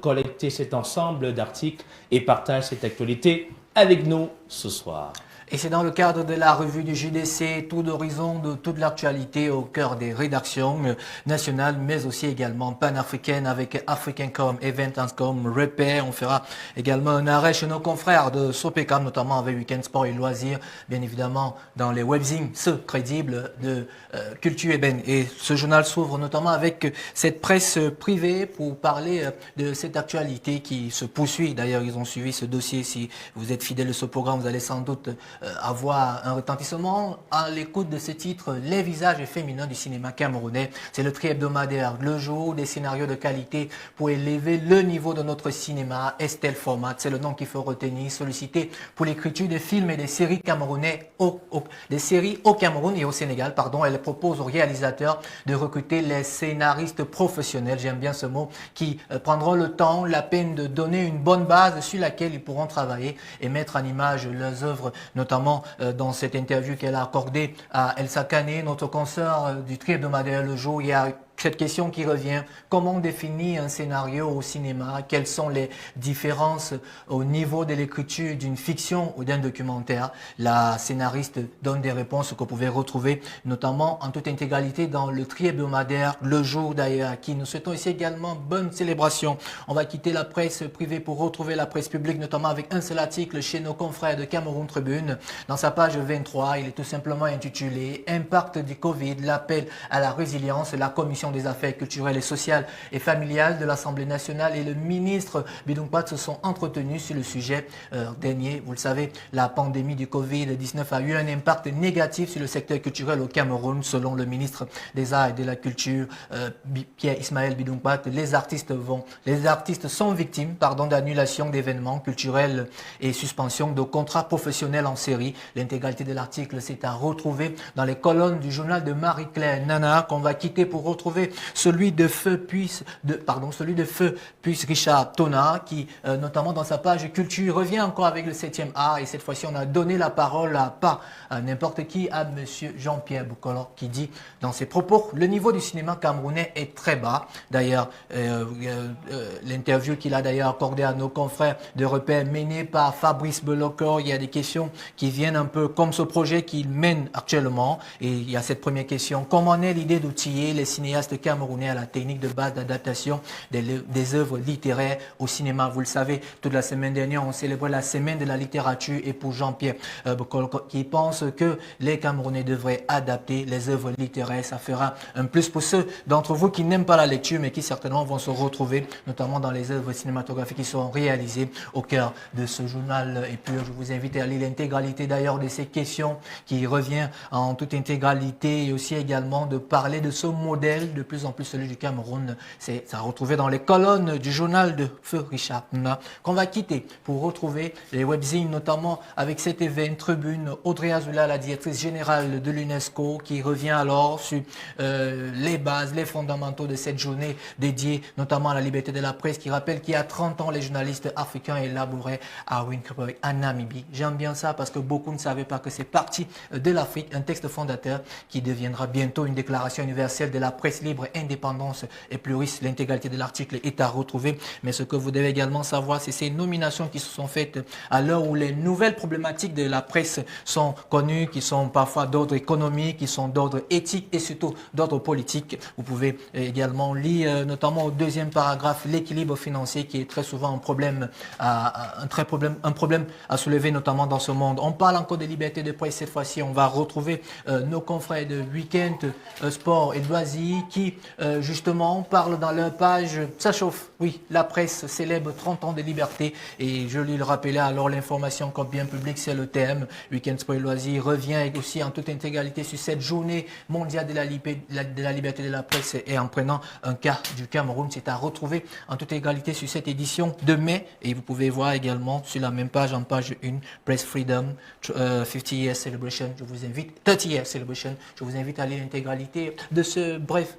collecter cet ensemble d'articles et partage cette actualité avec nous ce soir. Et c'est dans le cadre de la revue du JDC, tout d'horizon de toute l'actualité au cœur des rédactions nationales, mais aussi également panafricaines avec Africancom, Eventscom, Repère. On fera également un arrêt chez nos confrères de Sopecam, notamment avec Weekend Sport et Loisirs, bien évidemment dans les webzines, ceux crédibles de Culture Eben. Et ce journal s'ouvre notamment avec cette presse privée pour parler de cette actualité qui se poursuit. D'ailleurs, ils ont suivi ce dossier. Si vous êtes fidèle de ce programme, vous allez sans doute avoir un retentissement à l'écoute de ce titre, Les visages féminins du cinéma camerounais. C'est le tri-hebdomadaire, le jour des scénarios de qualité pour élever le niveau de notre cinéma. Estelle Format, c'est le nom qu'il faut retenir, sollicité pour l'écriture des films et des séries camerounais, des séries au Cameroun et au Sénégal, pardon. Elle propose aux réalisateurs de recruter les scénaristes professionnels, j'aime bien ce mot, qui prendront le temps, la peine de donner une bonne base sur laquelle ils pourront travailler et mettre en image leurs œuvres, notamment dans cette interview qu'elle a accordée à Elsa Kane, notre consoeur du tri-hebdomadaire Le Jour. Il y a cette question qui revient, comment définir un scénario au cinéma? Quelles sont les différences au niveau de l'écriture d'une fiction ou d'un documentaire? La scénariste donne des réponses que vous pouvez retrouver notamment en toute intégralité dans le tri-hebdomadaire Le Jour d'ailleurs, à qui nous souhaitons ici également bonne célébration. On va quitter la presse privée pour retrouver la presse publique, notamment avec un seul article chez nos confrères de Cameroun Tribune. Dans sa page 23, il est tout simplement intitulé « Impact du Covid, l'appel à la résilience ». La commission des affaires culturelles et sociales et familiales de l'Assemblée nationale et le ministre Bidounkpat se sont entretenus sur le sujet dernier. Vous le savez, la pandémie du Covid-19 a eu un impact négatif sur le secteur culturel au Cameroun. Selon le ministre des Arts et de la Culture, Pierre Ismaël Bidounkpat, les artistes sont victimes d'annulation d'événements culturels et suspension de contrats professionnels en série. L'intégralité de l'article s'est à retrouver dans les colonnes du journal de Marie-Claire Nana, qu'on va quitter pour retrouver celui de Feu Richard Tona, qui notamment dans sa page culture revient encore avec le 7e art, et cette fois-ci on a donné la parole pas à n'importe qui, à monsieur Jean-Pierre Boukolo, qui dit dans ses propos: le niveau du cinéma camerounais est très bas. D'ailleurs, l'interview qu'il a d'ailleurs accordée à nos confrères de Repère menée par Fabrice Belocor, il y a des questions qui viennent un peu comme ce projet qu'il mène actuellement, et il y a cette première question: comment est l'idée d'outiller les cinéastes camerounais à la technique de base d'adaptation des œuvres littéraires au cinéma? Vous le savez, toute la semaine dernière, on célébrait la semaine de la littérature, et pour Jean-Pierre qui pense que les Camerounais devraient adapter les œuvres littéraires, ça fera un plus pour ceux d'entre vous qui n'aiment pas la lecture, mais qui certainement vont se retrouver, notamment dans les œuvres cinématographiques qui seront réalisées au cœur de ce journal. Et puis, je vous invite à lire l'intégralité d'ailleurs de ces questions qui revient en toute intégralité, et aussi également de parler de ce modèle, de plus en plus celui du Cameroun. C'est à retrouver dans les colonnes du journal de Feu Richard Tona, qu'on va quitter pour retrouver les webzines, notamment avec cet événement Tribune. Audrey Azoula, la directrice générale de l'UNESCO, qui revient alors sur les bases, les fondamentaux de cette journée dédiée notamment à la liberté de la presse, qui rappelle qu'il y a 30 ans, les journalistes africains élaboraient à Windhoek, à Namibie. J'aime bien ça parce que beaucoup ne savaient pas que c'est parti de l'Afrique, un texte fondateur qui deviendra bientôt une déclaration universelle de la presse libre, indépendance et pluriste. L'intégralité de l'article est à retrouver. Mais ce que vous devez également savoir, c'est ces nominations qui se sont faites à l'heure où les nouvelles problématiques de la presse sont connues, qui sont parfois d'ordre économique, qui sont d'ordre éthique et surtout d'ordre politique. Vous pouvez également lire notamment au deuxième paragraphe l'équilibre financier, qui est très souvent un problème à soulever, notamment dans ce monde. On parle encore de liberté de presse. Cette fois-ci, on va retrouver nos confrères de Weekend Sport et Loisirs qui justement parlent dans leur page « Ça chauffe ». Oui, la presse célèbre 30 ans de liberté, et je lui le rappelais, alors l'information comme bien public, c'est le thème. Weekend Sport et Loisirs revient aussi en toute intégralité sur cette journée mondiale de la liberté de la presse, et en prenant un cas du Cameroun, c'est à retrouver en toute égalité sur cette édition de mai. Et vous pouvez voir également sur la même page, en page 1, Press Freedom 50 Years Celebration. Je vous invite, 30 Years Celebration. Je vous invite à lire l'intégralité de ce bref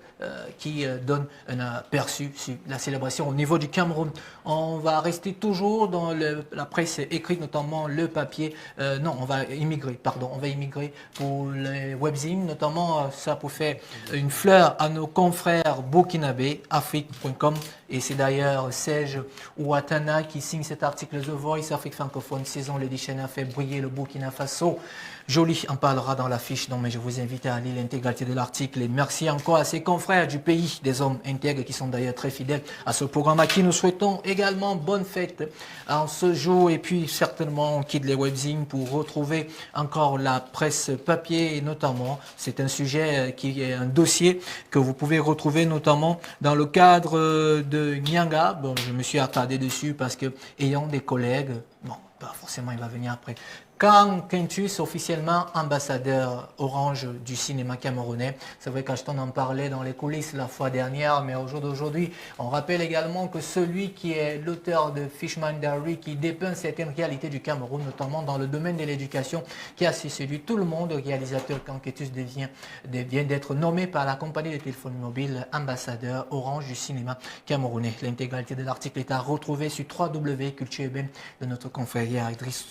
qui donne un aperçu sur la célébration au niveau du Cameroun. On va rester toujours dans la presse écrite, notamment le papier. Non, on va immigrer pour les webzines, notamment ça pour faire une fleur à nos confrères burkinabés, afrique.com. Et c'est d'ailleurs Serge Ouattana qui signe cet article. The Voice Afrique francophone, saison l'édition a fait briller le Burkina Faso. Jolie en parlera dans la fiche, mais je vous invite à lire l'intégralité de l'article. Et merci encore à ses confrères du pays, des hommes intègres qui sont d'ailleurs très fidèles à ce programme, à qui nous souhaitons également bonne fête en ce jour. Et puis certainement on quitte les webzines pour retrouver encore la presse papier, et notamment c'est un sujet qui est un dossier que vous pouvez retrouver notamment dans le cadre de Nyanga. Bon, je me suis attardé dessus parce que ayant des collègues, bon, pas forcément il va venir après. Kang Kentus, officiellement ambassadeur orange du cinéma camerounais. C'est vrai qu'Ashton en parlait dans les coulisses la fois dernière, mais au jour d'aujourd'hui, on rappelle également que celui qui est l'auteur de Fishman Diary, qui dépeint certaines réalités du Cameroun, notamment dans le domaine de l'éducation, qui a séduit tout le monde, le réalisateur Kang Kentus vient d'être nommé par la compagnie de téléphone mobile ambassadeur orange du cinéma camerounais. L'intégralité de l'article est à retrouver sur www.culture.be de notre confrère Idriss.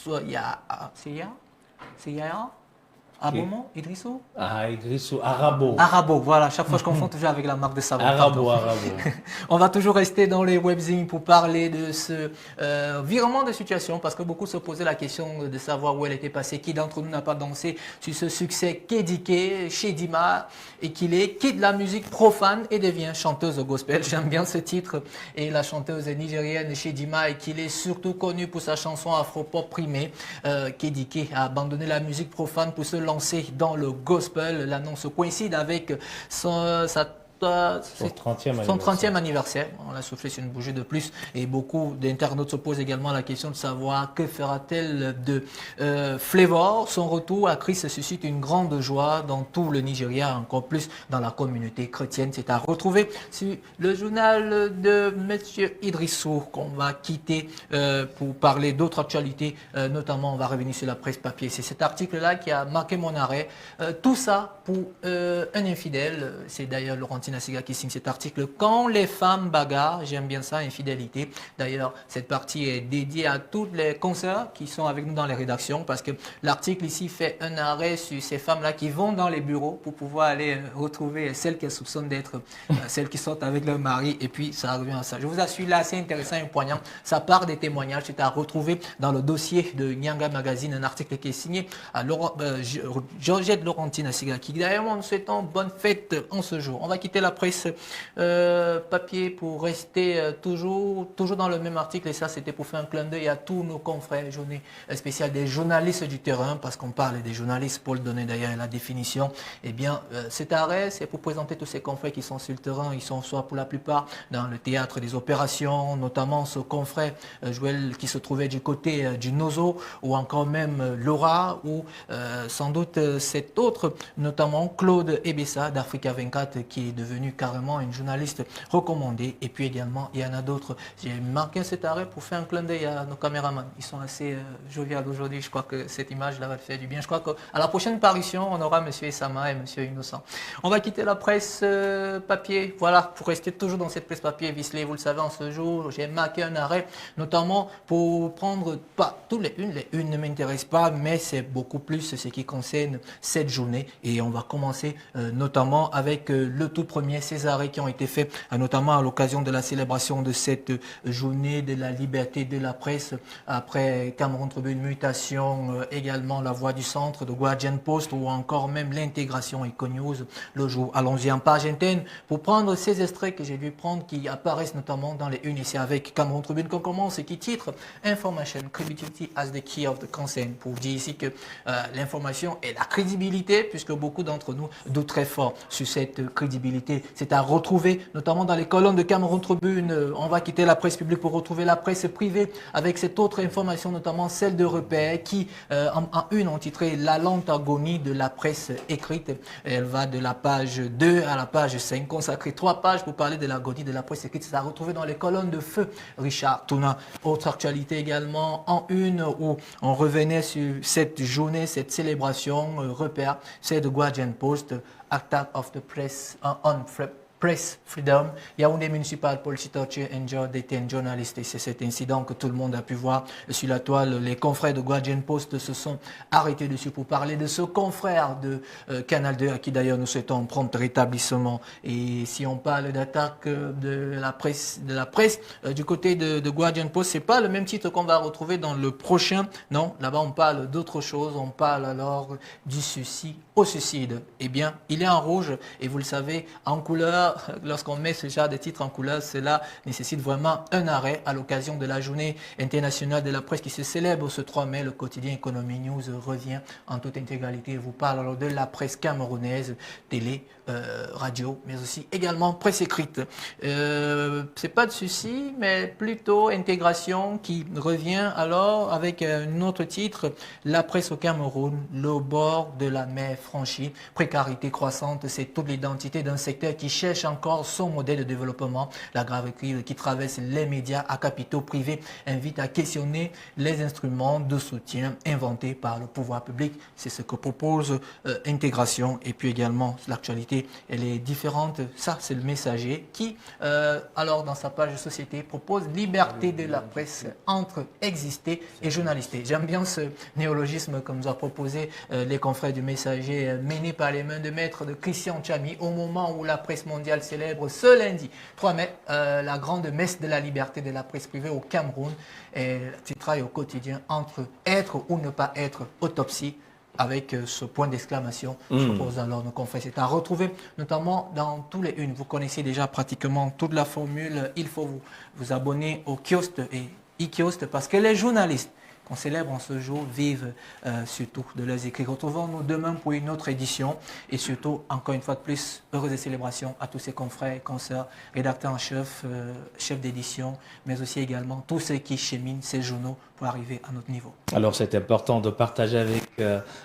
C'est Yaya Abomo, Idrissou Idrissou, Arabo. Arabo, voilà, chaque fois je confonds toujours avec la marque de savon. Arabo. On va toujours rester dans les webzines pour parler de ce virement de situation, parce que beaucoup se posaient la question de savoir où elle était passée, qui d'entre nous n'a pas dansé sur ce succès Kédiké, Chedima, et qu'il quitte la musique profane et devient chanteuse gospel. J'aime bien ce titre. Et la chanteuse nigérienne Chedima, et qu'il est surtout connue pour sa chanson afro-pop primée. Kédiké a abandonné la musique profane pour se lancer dans le gospel. L'annonce coïncide avec son 30e anniversaire. On a soufflé sur une bougie de plus, et beaucoup d'internautes se posent également la question de savoir que fera-t-elle de Flavor. Son retour à Christ suscite une grande joie dans tout le Nigeria, encore plus dans la communauté chrétienne. C'est à retrouver sur le journal de Monsieur Idrissou qu'on va quitter pour parler d'autres actualités, notamment on va revenir sur la presse papier. C'est cet article-là qui a marqué mon arrêt. Tout ça pour un infidèle. C'est d'ailleurs Laurentine Asiga qui signe cet article. Quand les femmes bagarrent, j'aime bien ça, infidélité. D'ailleurs, cette partie est dédiée à tous les consoeurs qui sont avec nous dans les rédactions, parce que l'article ici fait un arrêt sur ces femmes-là qui vont dans les bureaux pour pouvoir aller retrouver celles qu'elles soupçonnent d'être celles qui sortent avec leur mari, et puis ça revient à ça. Je vous assure, là, c'est intéressant et poignant. Ça part des témoignages. C'est à retrouver dans le dossier de Nyanga Magazine, un article qui est signé à Georgette Laurentine Asiga, qui d'ailleurs nous souhaitons bonne fête en ce jour. On va quitter la presse papier pour rester toujours dans le même article, et ça c'était pour faire un clin d'œil à tous nos confrères. Journée spéciale des journalistes du terrain, parce qu'on parle des journalistes, Paul donnait d'ailleurs la définition. Eh bien cet arrêt, c'est pour présenter tous ces confrères qui sont sur le terrain. Ils sont soit pour la plupart dans le théâtre des opérations, notamment ce confrère Joël qui se trouvait du côté du Nozo, ou encore même Laura, ou sans doute cet autre, notamment Claude Ebessa d'Africa 24, qui est devenu carrément une journaliste recommandée. Et puis également, il y en a d'autres. J'ai marqué cet arrêt pour faire un clin d'œil à nos caméramans. Ils sont assez joviales aujourd'hui. Je crois que cette image-là va faire du bien. Je crois qu'à la prochaine parution, on aura M. Essama et M. Innocent. On va quitter la presse papier. Voilà, pour rester toujours dans cette presse papier, Visley, vous le savez, en ce jour, j'ai marqué un arrêt, notamment pour prendre, pas tous les unes ne m'intéressent pas, mais c'est beaucoup plus ce qui concerne cette journée. Et on va commencer notamment avec le tout premier, ces arrêts qui ont été faits, notamment à l'occasion de la célébration de cette journée de la liberté de la presse, après Cameroun Tribune Mutation, également La Voix du Centre de Guardian Post, ou encore même l'intégration Econews le jour. Allons-y en page interne pour prendre ces extraits que j'ai dû prendre, qui apparaissent notamment dans les unes ici avec Cameroun Tribune qu'on commence, et qui titre Information Credibility as the key of the concern, pour dire ici que l'information et la crédibilité, puisque beaucoup d'entre nous doutent très fort sur cette crédibilité. C'est à retrouver notamment dans les colonnes de Cameroun Tribune. On va quitter la presse publique pour retrouver la presse privée avec cette autre information, notamment celle de Repère, qui en une ont titré La lente agonie de la presse écrite. Elle va de la page 2 à la page 5, consacrée 3 pages pour parler de l'agonie de la presse écrite. C'est à retrouver dans les colonnes de Feu Richard Touna. Autre actualité également en une, où on revenait sur cette journée, cette célébration Repère, c'est de Guardian Post, Attack of the Press on Press Freedom. Yaoundé Municipal Police Torture Injured Detained Journalist. Et c'est cet incident que tout le monde a pu voir sur la toile. Les confrères de Guardian Post se sont arrêtés dessus pour parler de ce confrère de Canal 2, à qui d'ailleurs nous souhaitons un prompt rétablissement. Et si on parle d'attaque de la presse, du côté de Guardian Post, c'est pas le même titre qu'on va retrouver dans le prochain. Non, là-bas on parle d'autre chose. On parle alors du suicide au suicide. Eh bien, il est en rouge et vous le savez, en couleur. Lorsqu'on met ce genre de titre en couleur, cela nécessite vraiment un arrêt à l'occasion de la journée internationale de la presse qui se célèbre ce 3 mai. Le quotidien Economy News revient en toute intégralité et vous parle alors de la presse camerounaise, télé, radio, mais aussi également presse écrite. C'est pas de souci, mais plutôt intégration qui revient alors avec un autre titre, la presse au Cameroun, le bord de la mer franchi, précarité croissante, c'est toute l'identité d'un secteur qui cherche encore son modèle de développement. La grave crise qui traverse les médias à capitaux privés invite à questionner les instruments de soutien inventés par le pouvoir public. C'est ce que propose Intégration. Et puis également l'actualité, elle est différente. Ça, c'est le Messager qui, alors dans sa page société, propose liberté de la presse entre exister et journalister. J'aime bien ce néologisme que nous a proposé les confrères du Messager, menés par les mains de maître de Christian Tchami, au moment où la presse mondiale célèbre ce lundi 3 mai la grande messe de la liberté de la presse privée au Cameroun. Et titraille au quotidien entre être ou ne pas être autopsie, avec ce point d'exclamation. Je propose alors nos confrères. C'est à retrouver notamment dans tous les unes. Vous connaissez déjà pratiquement toute la formule. Il faut vous abonner au kiosque et e-kiosque parce que les journalistes qu'on célèbre en ce jour vivent surtout de leurs écrits. Retrouvons-nous demain pour une autre édition et surtout, encore une fois de plus, heureuse célébration à tous ces confrères, consoeurs, rédacteurs en chef, chefs d'édition, mais aussi également tous ceux qui cheminent ces journaux pour arriver à notre niveau. Alors c'est important de partager avec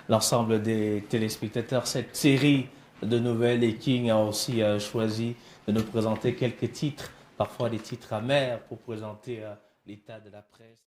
l'ensemble des téléspectateurs cette série de nouvelles et King a aussi choisi de nous présenter quelques titres, parfois des titres amers pour présenter l'état de la presse.